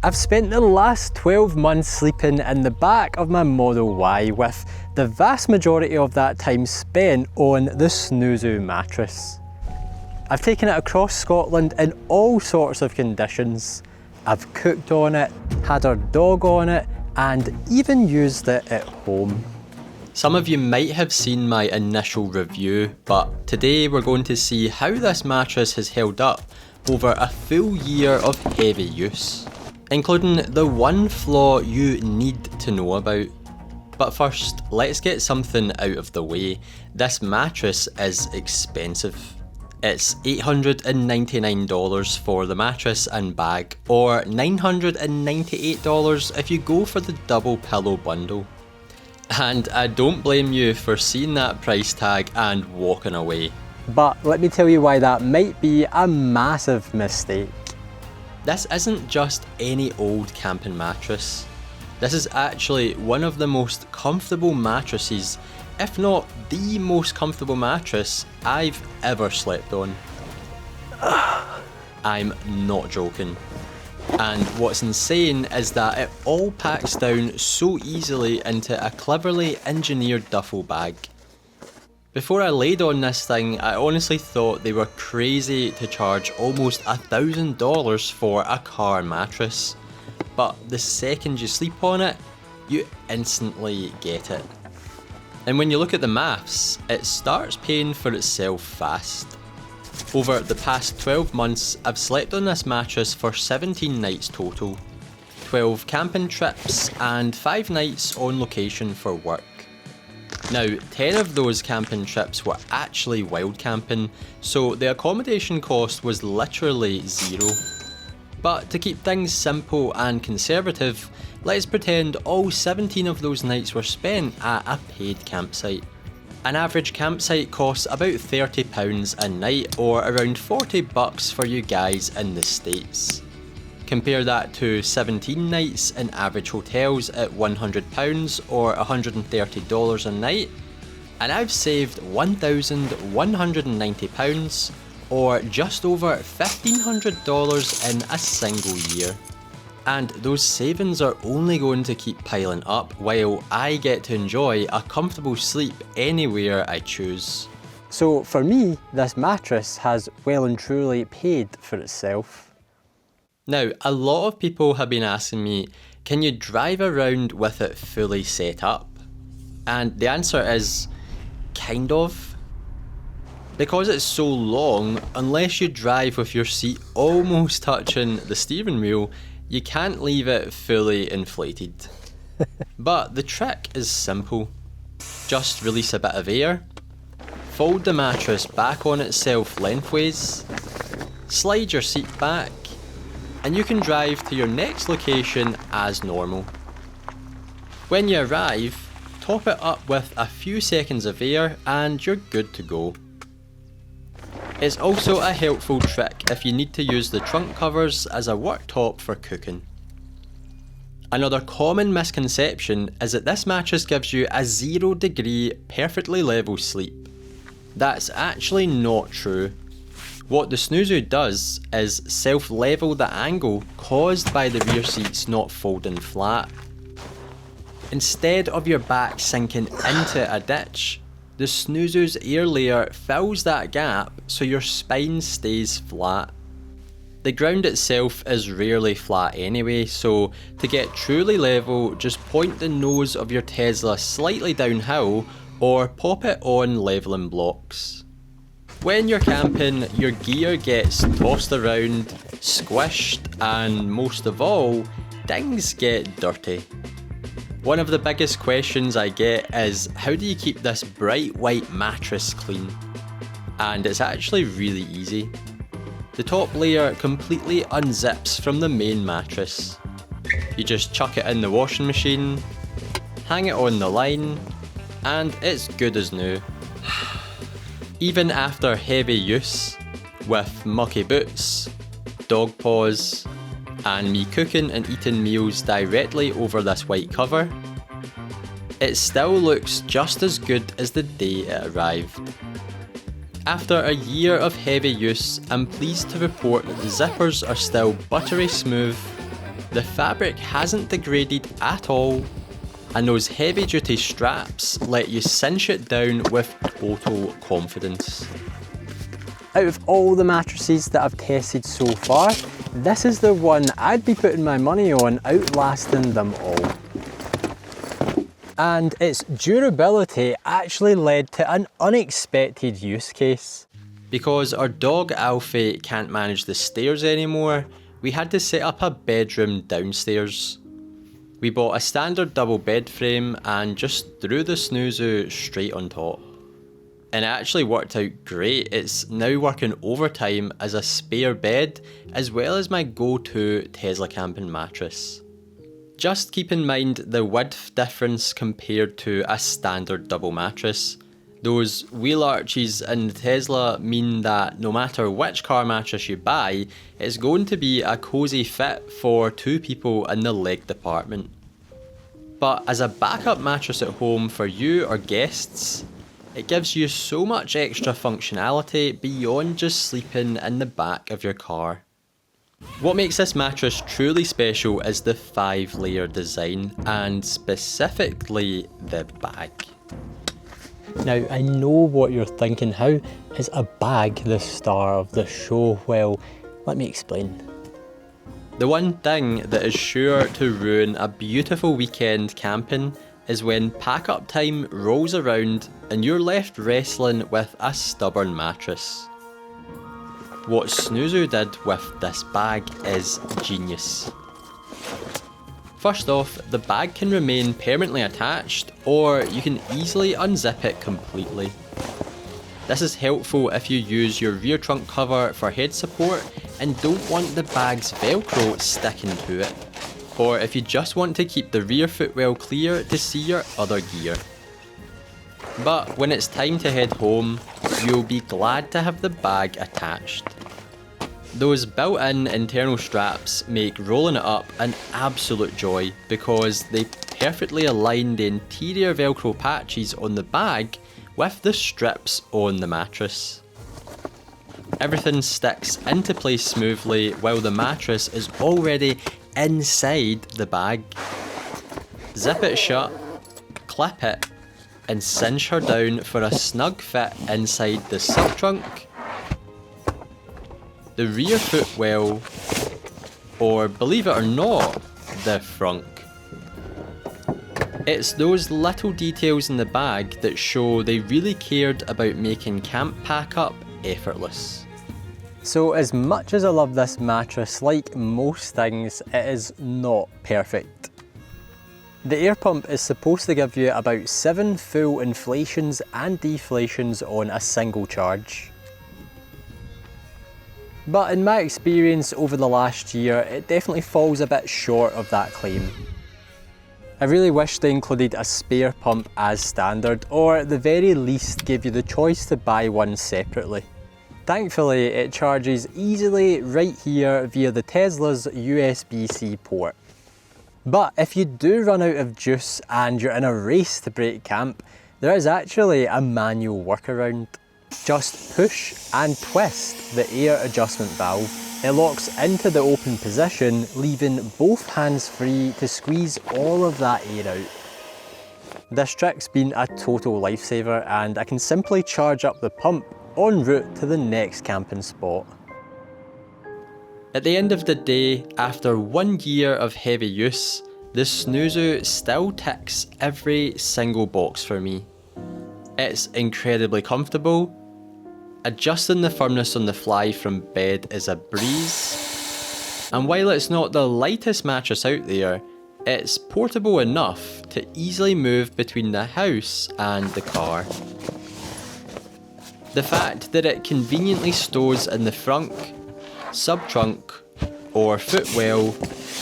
I've spent the last 12 months sleeping in the back of my Model Y, with the vast majority of that time spent on the Snuuzu mattress. I've taken it across Scotland in all sorts of conditions. I've cooked on it, had our dog on it, and even used it at home. Some of you might have seen my initial review, but today we're going to see how this mattress has held up over a full year of heavy use, including the one flaw you need to know about. But first, let's get something out of the way. This mattress is expensive. It's $899 for the mattress and bag, or $998 if you go for the double pillow bundle. And I don't blame you for seeing that price tag and walking away. But let me tell you why that might be a massive mistake. This isn't just any old camping mattress. This is actually one of the most comfortable mattresses, if not the most comfortable mattress I've ever slept on. I'm not joking. And what's insane is that it all packs down so easily into a cleverly engineered duffel bag. Before I laid on this thing, I honestly thought they were crazy to charge almost $1,000 for a car mattress. But the second you sleep on it, you instantly get it. And when you look at the maths, it starts paying for itself fast. Over the past 12 months, I've slept on this mattress for 17 nights total, 12 camping trips and 5 nights on location for work. Now, 10 of those camping trips were actually wild camping, so the accommodation cost was literally zero. But to keep things simple and conservative, let's pretend all 17 of those nights were spent at a paid campsite. An average campsite costs about £30 a night, or around $40 for you guys in the States. Compare that to 17 nights in average hotels at £100 or $130 a night, and I've saved £1,190 or just over $1,500 in a single year. And those savings are only going to keep piling up while I get to enjoy a comfortable sleep anywhere I choose. So for me, this mattress has well and truly paid for itself. Now, a lot of people have been asking me, can you drive around with it fully set up? And the answer is, kind of. Because it's so long, unless you drive with your seat almost touching the steering wheel, you can't leave it fully inflated. But the trick is simple. Just release a bit of air, fold the mattress back on itself lengthways, slide your seat back, and you can drive to your next location as normal. When you arrive, top it up with a few seconds of air and you're good to go. It's also a helpful trick if you need to use the trunk covers as a worktop for cooking. Another common misconception is that this mattress gives you a 0 degree perfectly level sleep. That's actually not true. What the Snuuzu does is self-level the angle caused by the rear seats not folding flat. Instead of your back sinking into a ditch, the Snuuzu's air layer fills that gap so your spine stays flat. The ground itself is rarely flat anyway, so to get truly level, just point the nose of your Tesla slightly downhill or pop it on leveling blocks. When you're camping, your gear gets tossed around, squished, and most of all, things get dirty. One of the biggest questions I get is, how do you keep this bright white mattress clean? And it's actually really easy. The top layer completely unzips from the main mattress. You just chuck it in the washing machine, hang it on the line, and it's good as new. Even after heavy use, with mucky boots, dog paws, and me cooking and eating meals directly over this white cover, it still looks just as good as the day it arrived. After a year of heavy use, I'm pleased to report that the zippers are still buttery smooth, The fabric hasn't degraded at all, and those heavy duty straps let you cinch it down with total confidence. Out of all the mattresses that I've tested so far, this is the one I'd be putting my money on outlasting them all. And its durability actually led to an unexpected use case. Because our dog Alfie can't manage the stairs anymore, we had to set up a bedroom downstairs. We bought a standard double bed frame and just threw the Snuuzu straight on top. And it actually worked out great. It's now working overtime as a spare bed as well as my go-to Tesla camping mattress. Just keep in mind the width difference compared to a standard double mattress. Those wheel arches in the Tesla mean that no matter which car mattress you buy, it's going to be a cozy fit for 2 people in the leg department. But as a backup mattress at home for you or guests, it gives you so much extra functionality beyond just sleeping in the back of your car. What makes this mattress truly special is the 5-layer design, and specifically the bag. Now, I know what you're thinking, how is a bag the star of the show? Well, let me explain. The one thing that is sure to ruin a beautiful weekend camping is when pack-up time rolls around and you're left wrestling with a stubborn mattress. What Snuuzu did with this bag is genius. First off, the bag can remain permanently attached, or you can easily unzip it completely. This is helpful if you use your rear trunk cover for head support and don't want the bag's velcro sticking to it, or if you just want to keep the rear footwell clear to see your other gear. But when it's time to head home, you'll be glad to have the bag attached. Those built-in internal straps make rolling it up an absolute joy because they perfectly align the interior velcro patches on the bag with the strips on the mattress. Everything sticks into place smoothly while the mattress is already inside the bag. Zip it shut, clip it, and cinch her down for a snug fit inside the sub-trunk, the rear footwell, or believe it or not, the frunk. It's those little details in the bag that show they really cared about making camp pack-up effortless. So as much as I love this mattress, like most things, it is not perfect. The air pump is supposed to give you about 7 full inflations and deflations on a single charge. But in my experience over the last year, it definitely falls a bit short of that claim. I really wish they included a spare pump as standard, or at the very least gave you the choice to buy one separately. Thankfully, it charges easily right here via the Tesla's USB-C port. But if you do run out of juice and you're in a race to break camp, there is actually a manual workaround. Just push and twist the air adjustment valve. It locks into the open position, leaving both hands free to squeeze all of that air out. This trick's been a total lifesaver, and I can simply charge up the pump en route to the next camping spot. At the end of the day, after 1 year of heavy use, the Snuuzu still ticks every single box for me. It's incredibly comfortable. Adjusting the firmness on the fly from bed is a breeze. And while it's not the lightest mattress out there, it's portable enough to easily move between the house and the car. The fact that it conveniently stores in the frunk, sub-trunk, or footwell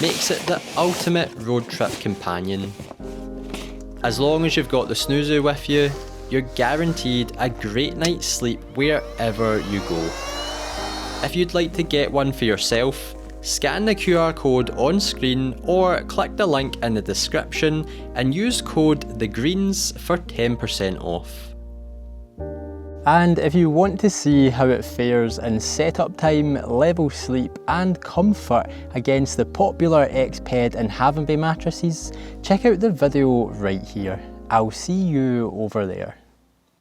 makes it the ultimate road trip companion. As long as you've got the Snuuzu with you, you're guaranteed a great night's sleep wherever you go. If you'd like to get one for yourself, scan the QR code on screen or click the link in the description and use code THEGREENS for 10% off. And if you want to see how it fares in setup time, level sleep and comfort against the popular Exped and Haven't mattresses, check out the video right here. I'll see you over there.